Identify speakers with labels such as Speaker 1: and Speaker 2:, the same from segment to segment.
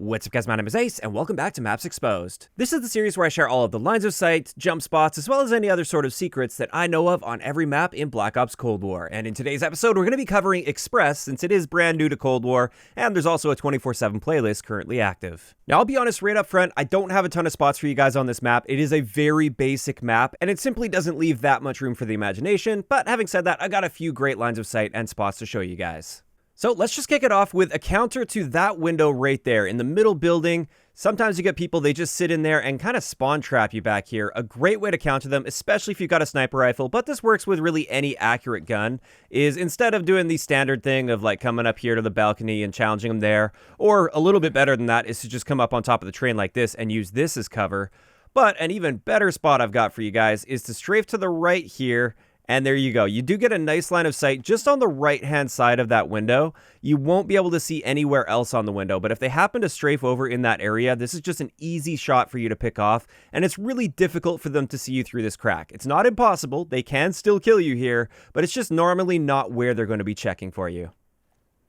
Speaker 1: What's up guys, my name is Ace, and welcome back to Maps Exposed. This is the series where I share all of the lines of sight, jump spots, as well as any other sort of secrets that I know of on every map in Black Ops Cold War. And in today's episode, we're going to be covering Express, since it is brand new to Cold War, and there's also a 24/7 playlist currently active. Now, I'll be honest right up front, I don't have a ton of spots for you guys on this map. It is a very basic map, and it simply doesn't leave that much room for the imagination, but having said that, I got a few great lines of sight and spots to show you guys. So let's just kick it off with a counter to that window right there in the middle building. Sometimes you get people, they just sit in there and kind of spawn trap you back here. A great way to counter them, especially if you've got a sniper rifle, but this works with really any accurate gun, is instead of doing the standard thing of like coming up here to the balcony and challenging them there, or a little bit better than that is to just come up on top of the train like this and use this as cover. But an even better spot I've got for you guys is to strafe to the right here. And there you go. You do get a nice line of sight just on the right-hand side of that window. You won't be able to see anywhere else on the window, but if they happen to strafe over in that area, this is just an easy shot for you to pick off, and it's really difficult for them to see you through this crack. It's not impossible. They can still kill you here, but it's just normally not where they're going to be checking for you.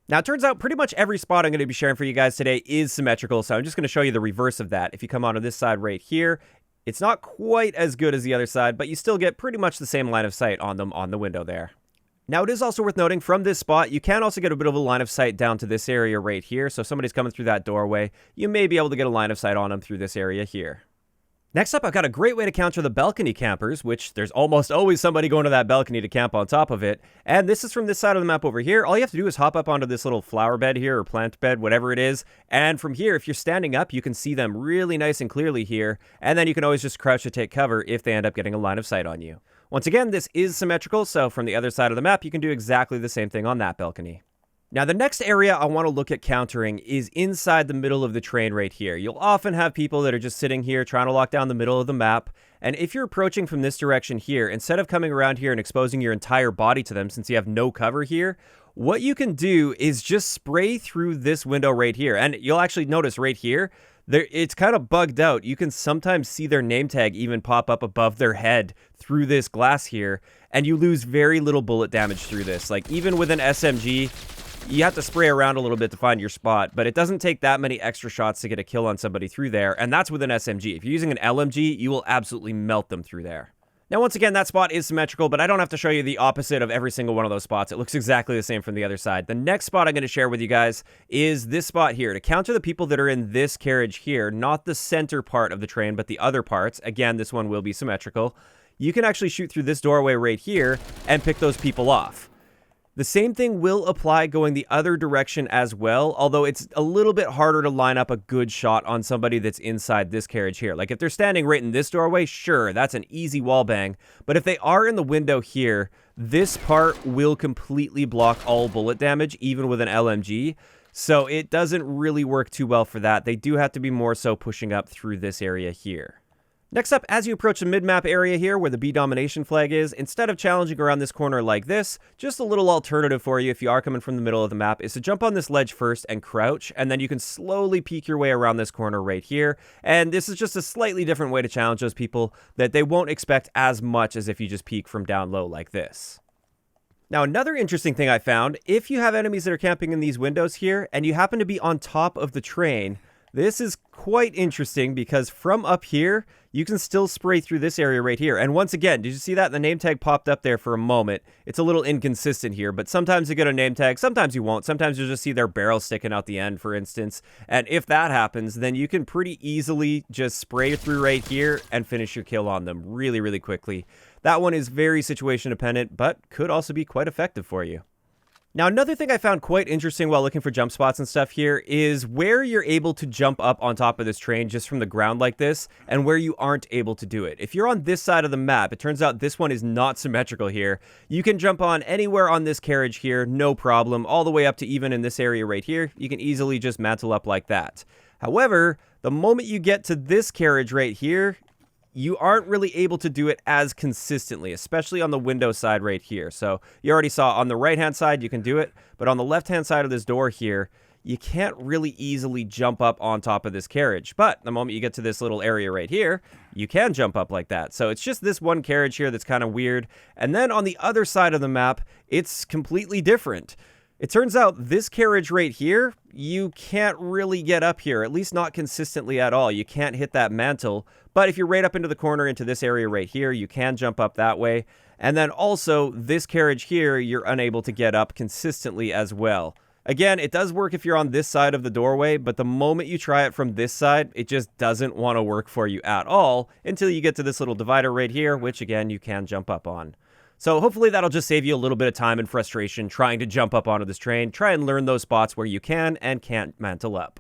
Speaker 1: Now, it turns out pretty much every spot I'm going to be sharing for you guys today is symmetrical, so I'm just going to show you the reverse of that. If you come onto this side right here, it's not quite as good as the other side, but you still get pretty much the same line of sight on them on the window there. Now, it is also worth noting from this spot, you can also get a bit of a line of sight down to this area right here. So if somebody's coming through that doorway, you may be able to get a line of sight on them through this area here. Next up, I've got a great way to counter the balcony campers, which there's almost always somebody going to that balcony to camp on top of it. And this is from this side of the map over here. All you have to do is hop up onto this little flower bed here, or plant bed, whatever it is. And from here, if you're standing up, you can see them really nice and clearly here. And then you can always just crouch to take cover if they end up getting a line of sight on you. Once again, this is symmetrical, so from the other side of the map, you can do exactly the same thing on that balcony. Now, the next area I want to look at countering is inside the middle of the train right here. You'll often have people that are just sitting here trying to lock down the middle of the map. And if you're approaching from this direction here, instead of coming around here and exposing your entire body to them since you have no cover here, what you can do is just spray through this window right here. And you'll actually notice right here, it's kind of bugged out. You can sometimes see their name tag even pop up above their head through this glass here. And you lose very little bullet damage through this. Like even with an SMG, you have to spray around a little bit to find your spot, but it doesn't take that many extra shots to get a kill on somebody through there, and that's with an SMG. If you're using an LMG, you will absolutely melt them through there. Now, once again, that spot is symmetrical, but I don't have to show you the opposite of every single one of those spots. It looks exactly the same from the other side. The next spot I'm going to share with you guys is this spot here. To counter the people that are in this carriage here, not the center part of the train, but the other parts. Again, this one will be symmetrical. You can actually shoot through this doorway right here and pick those people off. The same thing will apply going the other direction as well, although it's a little bit harder to line up a good shot on somebody that's inside this carriage here. Like if they're standing right in this doorway, sure, that's an easy wall bang. But if they are in the window here, this part will completely block all bullet damage, even with an LMG. So it doesn't really work too well for that. They do have to be more so pushing up through this area here. Next up, as you approach the mid-map area here where the B domination flag is, instead of challenging around this corner like this, just a little alternative for you if you are coming from the middle of the map is to jump on this ledge first and crouch, and then you can slowly peek your way around this corner right here. And this is just a slightly different way to challenge those people that they won't expect as much as if you just peek from down low like this. Now, another interesting thing I found, if you have enemies that are camping in these windows here and you happen to be on top of the train, this is quite interesting because from up here, you can still spray through this area right here. And once again, did you see that? The name tag popped up there for a moment. It's a little inconsistent here, but sometimes you get a name tag, sometimes you won't. Sometimes you'll just see their barrel sticking out the end, for instance. And if that happens, then you can pretty easily just spray through right here and finish your kill on them really, really quickly. That one is very situation dependent, but could also be quite effective for you. Now, another thing I found quite interesting while looking for jump spots and stuff here is where you're able to jump up on top of this train just from the ground like this, and where you aren't able to do it. If you're on this side of the map, it turns out this one is not symmetrical here. You can jump on anywhere on this carriage here, no problem, all the way up to even in this area right here. You can easily just mantle up like that. However, the moment you get to this carriage right here, you aren't really able to do it as consistently, especially on the window side right here. So you already saw on the right-hand side, you can do it, but on the left-hand side of this door here, you can't really easily jump up on top of this carriage. But the moment you get to this little area right here, you can jump up like that. So it's just this one carriage here that's kind of weird. And then on the other side of the map, it's completely different. It turns out this carriage right here, you can't really get up here, at least not consistently at all. You can't hit that mantle, but if you're right up into the corner into this area right here, you can jump up that way. And then also, this carriage here, you're unable to get up consistently as well. Again, it does work if you're on this side of the doorway, but the moment you try it from this side, it just doesn't want to work for you at all until you get to this little divider right here, which again, you can jump up on. So hopefully that'll just save you a little bit of time and frustration trying to jump up onto this train. Try and learn those spots where you can and can't mantle up.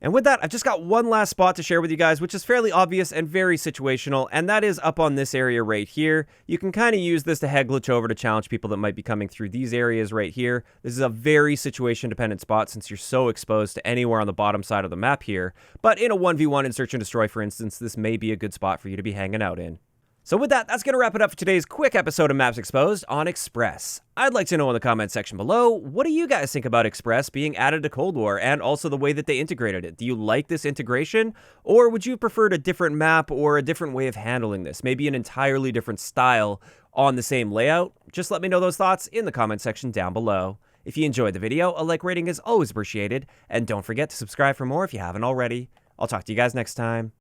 Speaker 1: And with that, I've just got one last spot to share with you guys, which is fairly obvious and very situational, and that is up on this area right here. You can kind of use this to head glitch over to challenge people that might be coming through these areas right here. This is a very situation-dependent spot since you're so exposed to anywhere on the bottom side of the map here. But in a 1v1 in Search and Destroy, for instance, this may be a good spot for you to be hanging out in. So with that, that's going to wrap it up for today's quick episode of Maps Exposed on Express. I'd like to know in the comment section below, what do you guys think about Express being added to Cold War and also the way that they integrated it? Do you like this integration, or would you prefer a different map or a different way of handling this? Maybe an entirely different style on the same layout? Just let me know those thoughts in the comment section down below. If you enjoyed the video, a like rating is always appreciated, and don't forget to subscribe for more if you haven't already. I'll talk to you guys next time.